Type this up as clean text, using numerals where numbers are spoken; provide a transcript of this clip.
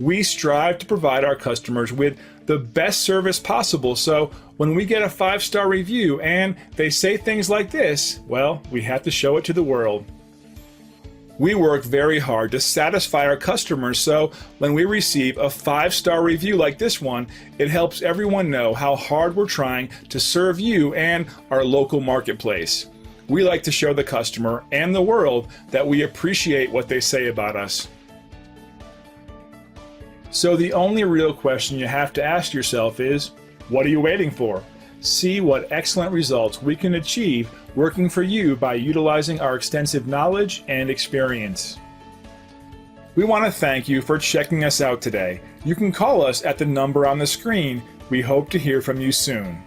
We strive to provide our customers with the best service possible, so when we get a 5-star review and they say things like this, well, we have to show it to the world. We work very hard to satisfy our customers, so when we receive a 5-star review like this one, it helps everyone know how hard we're trying to serve you and our local marketplace. We like to show the customer and the world that we appreciate what they say about us. So the only real question you have to ask yourself is, what are you waiting for? See what excellent results we can achieve working for you by utilizing our extensive knowledge and experience. We want to thank you for checking us out today. You can call us at the number on the screen. We hope to hear from you soon.